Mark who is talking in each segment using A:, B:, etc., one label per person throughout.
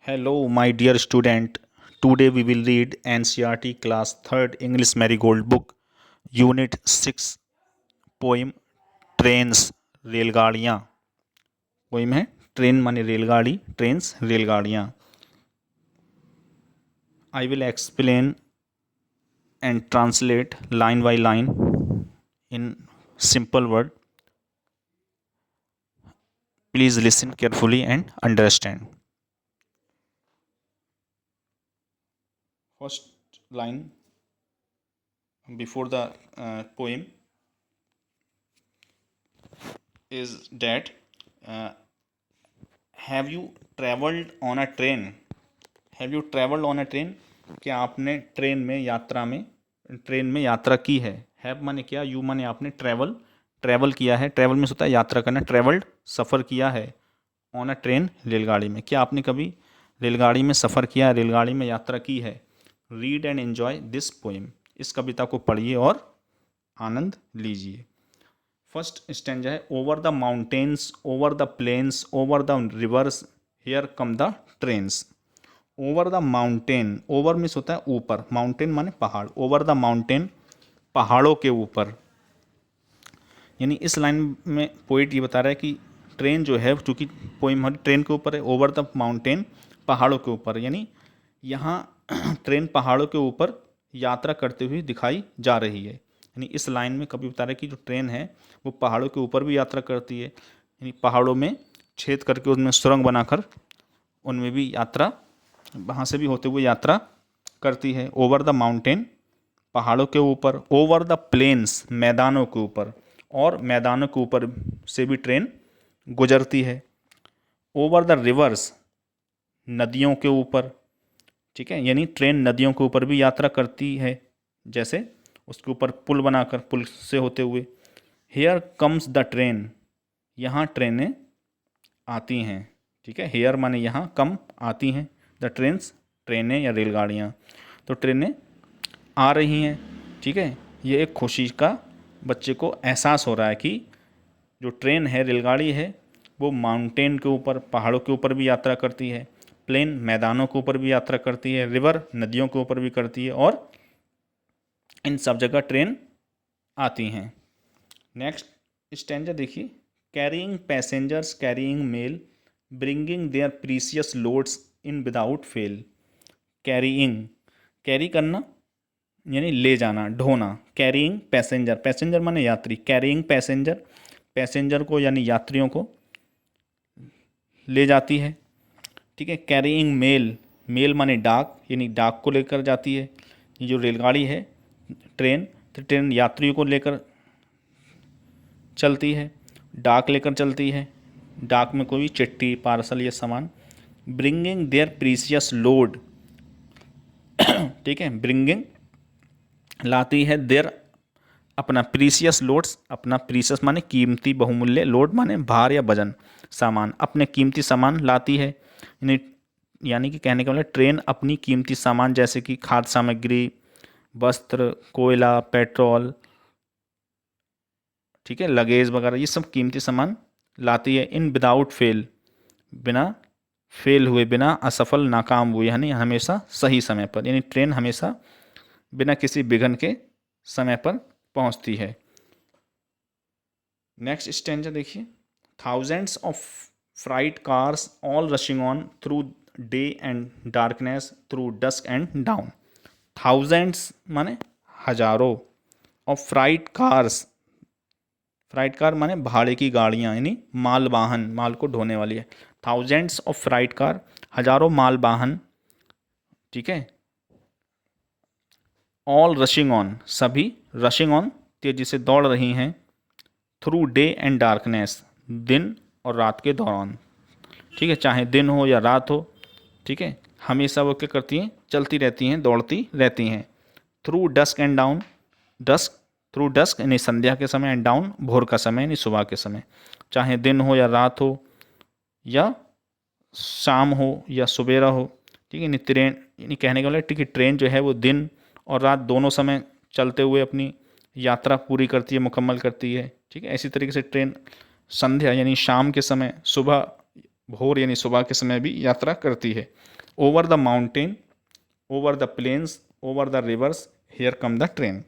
A: Hello, my dear student. Today we will read NCERT Class 3rd English Marigold book, Unit 6, poem Trains रेलगाड़ियाँ. Poem है train माने रेलगाड़ी, trains रेलगाड़ियाँ. I will explain and translate line by line in simple word. Please listen carefully and understand. First line before the poem is that uh, have you traveled on a train? Have you travelled on a train? क्या आपने train में यात्रा की है? Have माने क्या, you माने आपने, ट्रैवल किया है. ट्रैवल में होता है यात्रा करना. ट्रैवल्ड सफ़र किया है. ऑन अ ट्रेन रेलगाड़ी में. क्या आपने कभी रेलगाड़ी में सफ़र किया है, रेलगाड़ी में यात्रा की है? Read and enjoy this poem. इस कविता को पढ़िए और आनंद लीजिए. फर्स्ट स्टैंजा है, over the mountains, over the plains, over the rivers, here come the trains. Over the mountain, over means होता है ऊपर, माउंटेन माने पहाड़. ओवर द माउंटेन, पहाड़ों के ऊपर. यानी इस लाइन में पोइट ये बता रहा है कि ट्रेन जो है, चूँकि पोइम हमारी ट्रेन के ऊपर है, ओवर द माउंटेन, पहाड़ों के ऊपर. यानी यहाँ ट्रेन पहाड़ों के ऊपर यात्रा करते हुए दिखाई जा रही है. यानी इस लाइन में कभी बता रहा है कि जो ट्रेन है वो पहाड़ों के ऊपर भी यात्रा करती है. यानी पहाड़ों में छेद करके उनमें सुरंग बनाकर उनमें भी यात्रा, वहाँ से भी होते हुए यात्रा करती है. ओवर द माउंटेन, पहाड़ों के ऊपर. ओवर द प्लेन्स, मैदानों के ऊपर, और मैदानों के ऊपर से भी ट्रेन गुजरती है. ओवर द रिवर्स, नदियों के ऊपर. ठीक है, यानी ट्रेन नदियों के ऊपर भी यात्रा करती है, जैसे उसके ऊपर पुल बनाकर, पुल से होते हुए. हेयर कम्स द ट्रेन, यहाँ ट्रेनें आती हैं. ठीक है, हेयर माने यहाँ, कम आती हैं. द ट्रेन्स, ट्रेनें या रेलगाड़ियाँ. तो ट्रेनें आ रही हैं. ठीक है, ये एक खुशी का बच्चे को एहसास हो रहा है कि जो ट्रेन है, रेलगाड़ी है, वो माउंटेन के ऊपर, पहाड़ों के ऊपर भी यात्रा करती है. प्लेन, मैदानों के ऊपर भी यात्रा करती है. रिवर, नदियों के ऊपर भी करती है. और इन सब जगह ट्रेन आती हैं. नेक्स्ट स्टैंजा देखिए, carrying passengers, carrying mail, bringing their precious loads in without fail. Carrying, carry करना यानी ले जाना, ढोना. कैरिंग पैसेंजर, पैसेंजर माने यात्री. कैरिंग पैसेंजर, पैसेंजर को यानी यात्रियों को ले जाती है. ठीक है. कैरिंग मेल, मेल माने डाक, यानी डाक को लेकर जाती है. ये जो रेलगाड़ी है, ट्रेन, तो ट्रेन यात्रियों को लेकर चलती है, डाक लेकर चलती है. डाक में कोई चिट्ठी, पार्सल या सामान. Bringing their precious load. ठीक है, ब्रिंगिंग लाती है, देयर अपना, प्रीसियस लोड्स, अपना, प्रीसियस माने कीमती, बहुमूल्य, लोड माने भार या वजन, सामान, अपने कीमती सामान लाती है. यानी कि कहने का मतलब ट्रेन अपनी कीमती सामान जैसे कि खाद्य सामग्री, वस्त्र, कोयला, पेट्रोल, ठीक है, लगेज वगैरह, ये सब कीमती सामान लाती है. इन विदाउट फेल, बिना फेल हुए, बिना असफल, नाकाम हुए, यानी हमेशा सही समय पर. यानी ट्रेन हमेशा बिना किसी विघ्न के समय पर पहुंचती है. नेक्स्ट स्टेंजा देखिए, thousands of freight cars all rushing on through day and darkness, through dusk and dawn. Thousands माने हजारों, of freight cars, freight car माने भाड़े की गाड़ियाँ, यानी माल वाहन, माल को ढोने वाली है. थाउजेंड्स ऑफ फ्राइट कार, हजारों माल वाहन. ठीक है. ऑल रशिंग ऑन, सभी, रशिंग ऑन, तेजी से दौड़ रही हैं. थ्रू डे एंड डार्कनेस, दिन और रात के दौरान. ठीक है, चाहे दिन हो या रात हो. ठीक है, हमेशा वो क्या करती हैं, चलती रहती हैं, दौड़ती रहती हैं. Through dusk and dawn, dusk, through dusk यानी संध्या के समय, एंड डाउन भोर का समय यानी सुबह के समय. चाहे दिन हो या रात हो, या शाम हो या सवेरा हो. ठीक है, यानी ट्रेन, यानी कहने का मतलब, ठीक है, ट्रेन जो है वो दिन और रात दोनों समय चलते हुए अपनी यात्रा पूरी करती है, मुकम्मल करती है. ठीक है, इसी तरीके से ट्रेन संध्या यानी शाम के समय, सुबह भोर यानी सुबह के समय भी यात्रा करती है। Over the mountain, over the plains, over the rivers, here come the train.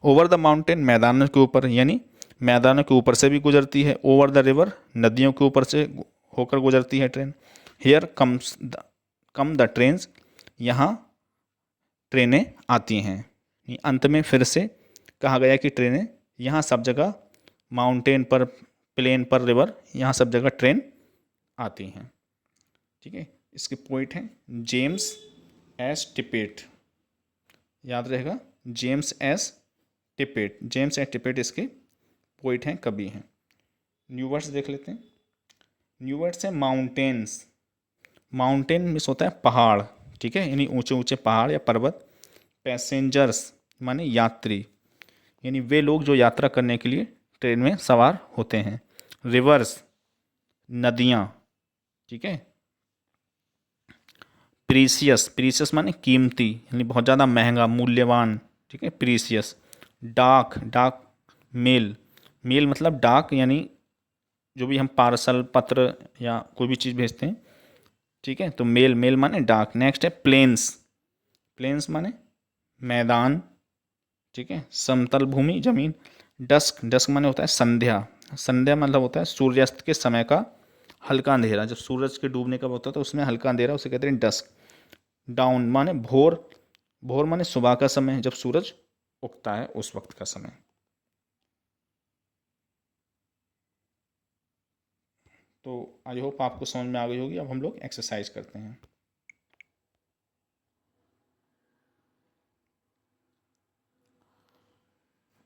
A: Over the mountain मैदानों के ऊपर, यानी मैदानों के ऊपर से भी गुजरती है। ओवर द रिवर नदियों के ऊपर से होकर गुजरती है train. Here come the trains, यहाँ ट्रेनें आती हैं। अंत में फिर से कहा गया कि ट्रेनें यहाँ सब जगह, माउंटेन पर, प्लेन पर, रिवर, यहाँ सब जगह ट्रेन आती हैं। ठीक है, इसके पोइट हैं जेम्स एस टिपेट, याद रहेगा, जेम्स एस टिपेट। जेम्स एस टिपेट इसके पोइट हैं, कवि हैं। न्यू वर्ड्स देख लेते हैं। न्यू वर्ड्स हैं माउंटेन्स। माउंटेन मीन्स होता है पहाड़, ठीक है, यानी ऊंचे ऊंचे पहाड़ या पर्वत। पैसेंजर्स माने यात्री, यानी वे लोग जो यात्रा करने के लिए ट्रेन में सवार होते हैं। रिवर्स नदियाँ, ठीक है। प्रीसियस, प्रीसियस माने कीमती, यानी बहुत ज़्यादा महंगा, मूल्यवान, ठीक है, प्रीसियस। डाक, डाक मेल, मेल मतलब डाक, यानी जो भी हम पार्सल, पत्र या कोई भी चीज़ भेजते हैं, ठीक है, तो मेल, मेल माने डाक। नेक्स्ट है प्लेन्स, प्लेन्स माने मैदान, ठीक है, समतल भूमि, जमीन। डस्क, डस्क माने होता है संध्या, संध्या मतलब होता है सूर्यास्त के समय का हल्का अंधेरा, जब सूरज के डूबने का होता है तो उसमें हल्का अंधेरा, उसे कहते हैं डस्क। डाउन माने भोर, भोर माने सुबह का समय, जब सूरज उगता है उस वक्त का समय। तो आई होप आपको समझ में आ गई होगी। अब हम लोग एक्सरसाइज करते हैं।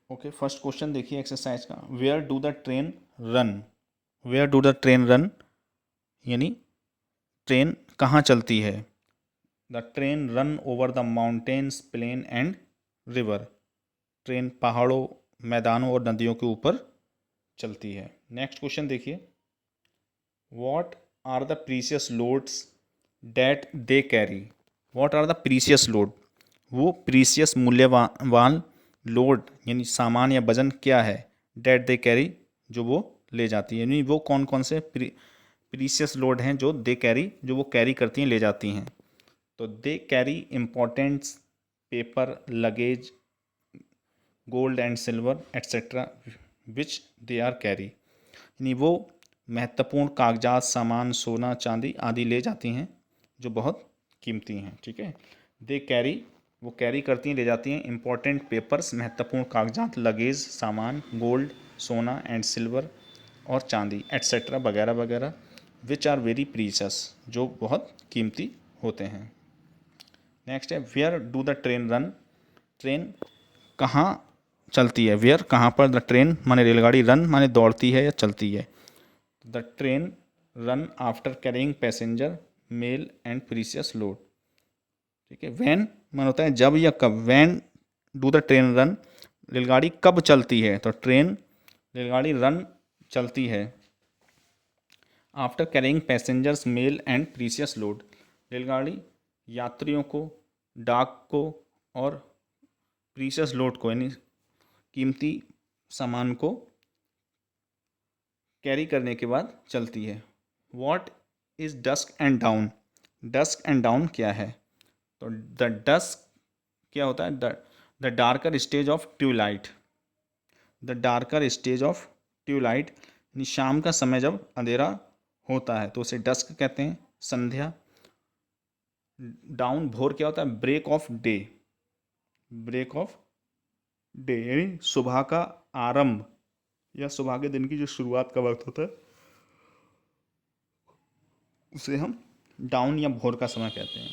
A: ओके, फर्स्ट क्वेश्चन देखिए एक्सरसाइज का। Where do the train run, where do the train run, यानी ट्रेन कहाँ चलती है। The train run over the mountains, plain and river, train पहाड़ों, मैदानों और नदियों के ऊपर चलती है। नेक्स्ट क्वेश्चन देखिए। What are the precious loads that they carry, what are the precious load, वो प्रीसियस मूल्यवान लोड यानी सामान या वजन क्या है, डैट दे कैरी जो वो ले जाती है, यानी वो कौन कौन से प्रीसियस लोड हैं जो दे कैरी, जो वो कैरी करती हैं, ले जाती हैं। तो they carry importants, paper, luggage, gold and silver etcetera which they are carry, यानी वो महत्वपूर्ण कागजात, सामान, सोना, चांदी आदि ले जाती हैं जो बहुत कीमती हैं, ठीक है। दे कैरी, वो कैरी करती हैं, ले जाती हैं। इंपॉर्टेंट पेपर्स, महत्वपूर्ण कागजात, लगेज, सामान, गोल्ड, सोना एंड सिल्वर और चांदी, एट्सेट्रा वगैरह वगैरह, विच आर वेरी प्रीशियस, जो बहुत कीमती होते हैं। नेक्स्ट है where do the train run, train कहाँ चलती है। वेयर कहाँ पर, द ट्रेन माने रेलगाड़ी, रन माने दौड़ती है या चलती है। The train run after carrying passenger, male and precious load, ठीक है। वैन मान होता है जब या कब, when do the train run, रेलगाड़ी कब चलती है, तो ट्रेन, रेलगाड़ी रन चलती है after carrying passengers, male and precious load, रेलगाड़ी यात्रियों को, डाक को और प्रीशियस लोड को यानी कीमती सामान को कैरी करने के बाद चलती है। What is dusk and dawn, dusk and dawn क्या है, तो द डस्क क्या होता है, the darker stage of twilight, the darker stage of twilight यानी शाम का समय जब अंधेरा होता है तो उसे डस्क कहते हैं, संध्या। डाउन भोर क्या होता है, break of day, break of day यानी सुबह का आरंभ या सुबह के दिन की जो शुरुआत का वक्त होता है उसे हम डाउन या भोर का समय कहते हैं।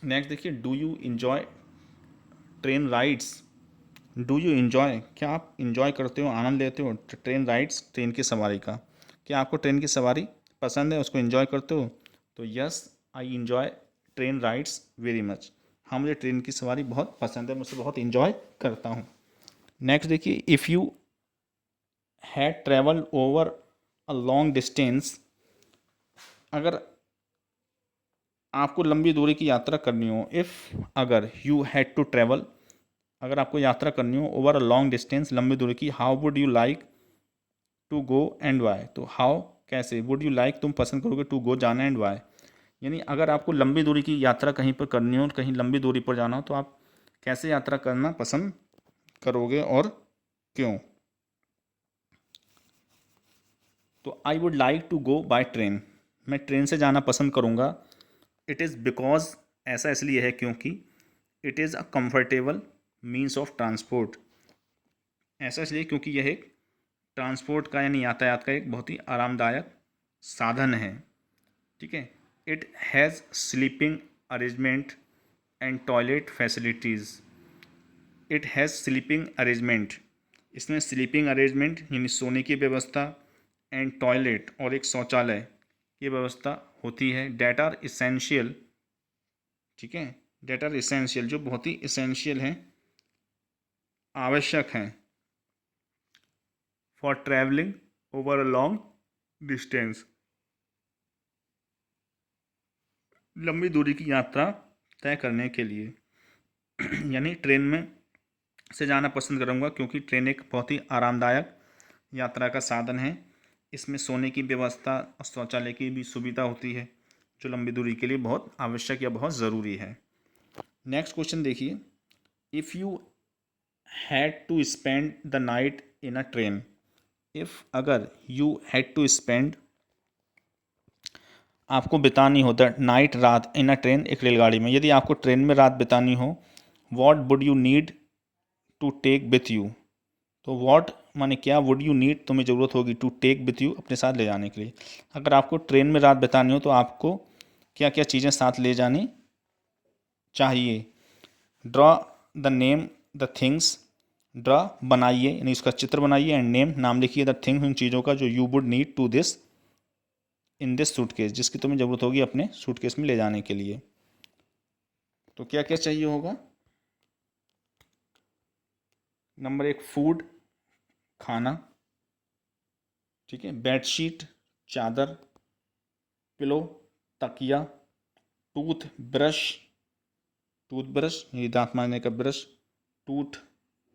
A: नेक्स्ट देखिए, do you enjoy train rides, do you enjoy, क्या आप इन्जॉय करते हो, आनंद लेते हो ट्रेन राइड्स, ट्रेन की सवारी का। क्या आपको ट्रेन की सवारी पसंद है, उसको इन्जॉय करते हो, तो yes I enjoy train rides very much, हाँ मुझे ट्रेन की सवारी बहुत पसंद है, मैं उसे बहुत इन्जॉय करता हूँ। नेक्स्ट देखिए, if you had travel over a long distance, अगर आपको लंबी दूरी की यात्रा करनी हो, इफ़ अगर यू हैड टू ट्रेवल, अगर आपको यात्रा करनी हो ओवर अ लॉन्ग डिस्टेंस, लंबी दूरी की, how would you like to go and why, तो हाउ कैसे? वुड यू लाइक, तुम पसंद करोगे, टू गो, जाना, एंड वाई। यानी अगर आपको लंबी दूरी की यात्रा कहीं पर करनी हो, कहीं लंबी दूरी पर जाना हो, तो आप कैसे यात्रा करना पसंद करोगे और क्यों? तो I would like to go by train, मैं ट्रेन से जाना पसंद करूँगा। इट इज़ बिकॉज, ऐसा इसलिए है क्योंकि it is a comfortable means of transport, ऐसा इसलिए क्योंकि यह एक ट्रांसपोर्ट का यानी यातायात का एक बहुत ही आरामदायक साधन है। ठीक है। It has sleeping arrangement and toilet facilities. It has sleeping arrangement, इसमें स्लीपिंग अरेंजमेंट यानी सोने की व्यवस्था, एंड टॉयलेट और एक शौचालय की व्यवस्था होती है। डेट आर इसेंशियल, ठीक है, डेट आर इसेंशियल, जो बहुत ही इसेंशियल हैं, आवश्यक हैं, for travelling over a long distance, लंबी दूरी की यात्रा तय करने के लिए। यानी ट्रेन में से जाना पसंद करूँगा क्योंकि ट्रेन एक बहुत ही आरामदायक यात्रा का साधन है। इसमें सोने की व्यवस्था और शौचालय की भी सुविधा होती है, जो लंबी दूरी के लिए बहुत आवश्यक या बहुत ज़रूरी है। नेक्स्ट क्वेश्चन देखिए, if you had to spend the night in a train, if, अगर, यू हैड टू स्पेंड, आपको बितानी हो, द नाइट, रात, इन अ ट्रेन, एक रेलगाड़ी में, यदि आपको ट्रेन में रात बितानी हो, what would you need to take with you. तो वॉट माने क्या, वुड यू नीड, तुम्हें ज़रूरत होगी, टू टेक विथ यू, अपने साथ ले जाने के लिए। अगर आपको ट्रेन में रात बितानी हो तो आपको क्या क्या चीज़ें साथ ले जानी चाहिए? Draw the name the things, draw बनाइए यानी इसका चित्र बनाइए, एंड नेम, नाम लिखिए, द थिंग, उन चीज़ों का जो you would need to this, in this suitcase, जिसकी तुम्हें ज़रूरत होगी अपने सूटकेस में ले जाने के लिए। तो क्या क्या चाहिए होगा? नंबर 1, फूड, खाना, ठीक है, बेडशीट, चादर, पिलो, तकिया, टूथ ब्रश, टूथब्रश ये दांत मारने का brush, tooth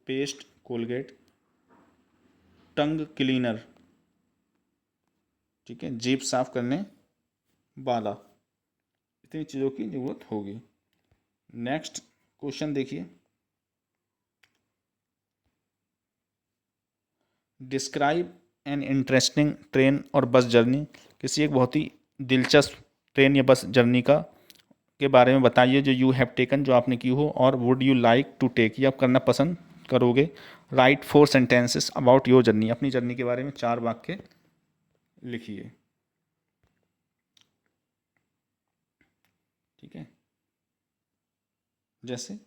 A: paste, Colgate, tongue cleaner, ठीक है, जीभ साफ करने वाला, इतनी चीज़ों की ज़रूरत होगी। नेक्स्ट क्वेश्चन देखिए, डिस्क्राइब एन इंटरेस्टिंग ट्रेन और बस जर्नी, किसी एक बहुत ही दिलचस्प ट्रेन या बस जर्नी का के बारे में बताइए जो यू हैव टेकन, जो आपने की हो, और would you like to take, ये आप करना पसंद करोगे। Write 4 sentences about your journey, अपनी जर्नी के बारे में 4 वाक्य लिखिए। ठीक है, जैसे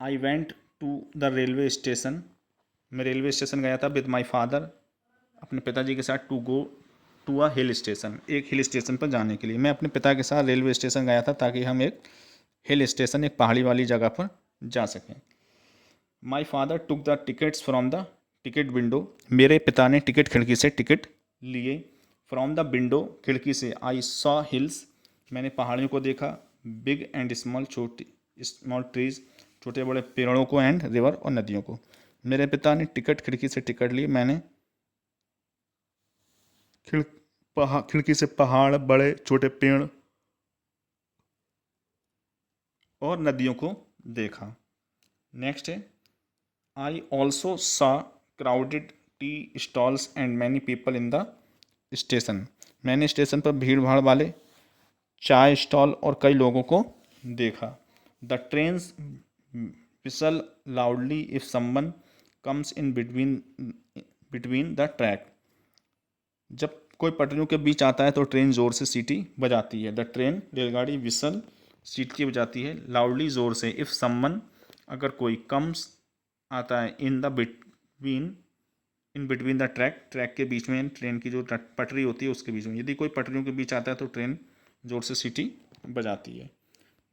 A: I went to the railway station, मैं रेलवे स्टेशन गया था विद माई फादर, अपने पिताजी के साथ, to go to a hill station, एक हिल स्टेशन पर जाने के लिए मैं अपने पिता के साथ रेलवे स्टेशन गया था ताकि हम एक हिल स्टेशन, एक पहाड़ी वाली जगह पर जा सकें। My father took the tickets from the ticket window, मेरे पिता ने टिकट खिड़की से टिकट लिए। फ्रॉम द विंडो, खिड़की से, आई सॉ हिल्स, मैंने पहाड़ियों को देखा। बिग एंड स्मॉल, छोटी स्मॉल ट्रीज, छोटे बड़े पेड़ों को, एंड रिवर और नदियों को। मेरे पिता ने टिकट खिड़की से टिकट ली, मैंने खिड़की से पहाड़, बड़े छोटे पेड़ और नदियों को देखा। नेक्स्ट है, I also saw crowded tea stalls and many people in the station, मैंने स्टेशन पर भीड़ भाड़ वाले चाय स्टॉल और कई लोगों को देखा। The trains whistle loudly if someone comes in between the track, जब कोई पटरियों के बीच आता है तो ट्रेन ज़ोर से सीटी बजाती है। द ट्रेन, रेलगाड़ी, विसल, सीटी बजाती है, लाउडली, ज़ोर से, इफ़ समवन, अगर कोई, कम्स, आता है, in between the track, track के बीच में, ट्रेन की जो पटरी होती है उसके बीच में, यदि कोई पटरियों के बीच आता है तो ट्रेन ज़ोर से सीटी बजाती है।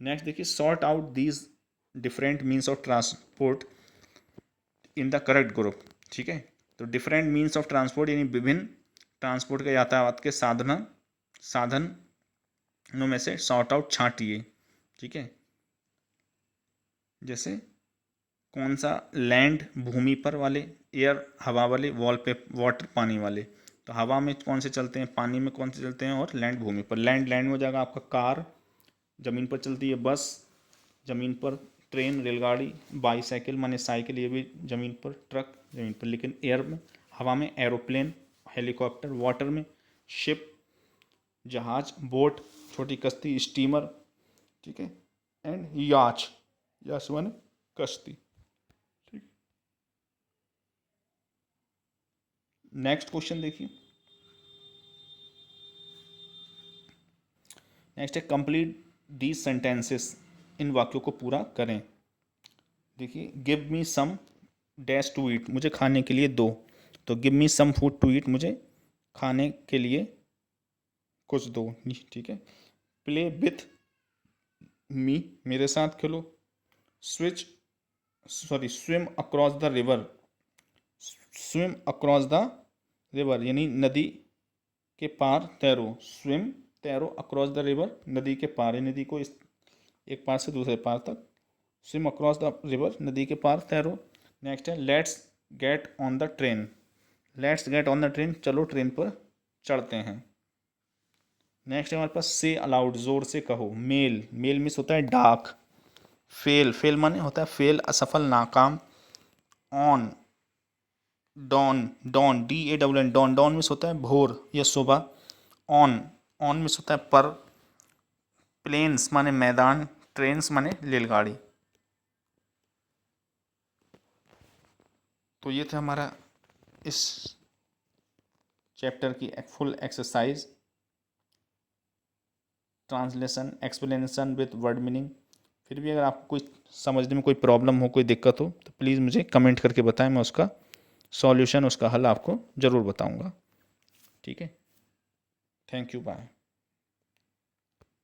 A: नेक्स्ट देखिए, sort out these different means of transport in the correct group, ठीक है। तो डिफरेंट मीन्स ऑफ ट्रांसपोर्ट यानी विभिन्न ट्रांसपोर्ट के यातायात के साधनों में से सॉर्ट आउट, छांटिए, ठीक है। जैसे कौन सा, लैंड, भूमि पर वाले, एयर, हवा वाले, वॉल पे, वाटर, पानी वाले। तो हवा में कौन से चलते हैं, पानी में कौन से चलते हैं, और लैंड भूमि पर। लैंड में हो जाएगा आपका कार, ज़मीन पर चलती है बस, ज़मीन पर ट्रेन रेलगाड़ी, बाईसाइकिल माने साइकिल ये भी ज़मीन पर, ट्रक ज़मीन पर, लेकिन एयर में हवा में एरोप्लेन, हेलीकॉप्टर, वाटर में शिप जहाज, बोट छोटी कश्ती, स्टीमर, ठीक है, एंड याच, याच माने कश्ती। ठीक, नेक्स्ट क्वेश्चन देखिए। नेक्स्ट है कंप्लीट दी सेंटेंसेस, इन वाक्यों को पूरा करें। देखिए, give me some dash to eat, मुझे खाने के लिए दो, तो give me some food to eat, मुझे खाने के लिए कुछ दो, ठीक है। प्ले विथ मी, मेरे साथ खेलो। Swim across the river, swim across the river यानी नदी के पार तैरो, स्विम तैरो, अक्रॉस द रिवर नदी के पार, नदी को इस एक पार से दूसरे पार तक, स्विम अक्रॉस द रिवर नदी के पार तैरो। नेक्स्ट है let's get on the train, let's get on the train, चलो ट्रेन पर चढ़ते हैं। नेक्स्ट है हमारे पास से अलाउड, जोर से कहो। मेल, मेल मिस होता है डाक। फेल, फेल माने होता है फेल, असफल, नाकाम। On, dawn, dawn D A double N, dawn, dawn means होता है भोर या सुबह। ऑन, ऑन मिस होता है पर। प्लेन्स माने मैदान, ट्रेन्स माने रेलगाड़ी। तो ये था हमारा इस चैप्टर की full exercise, translation explanation with word meaning. फिर भी अगर आपको कोई समझने में कोई प्रॉब्लम हो, कोई दिक्कत हो, तो प्लीज़ मुझे कमेंट करके बताएं, मैं उसका सॉल्यूशन, उसका हल आपको ज़रूर बताऊंगा। ठीक है, थैंक यू, बाय।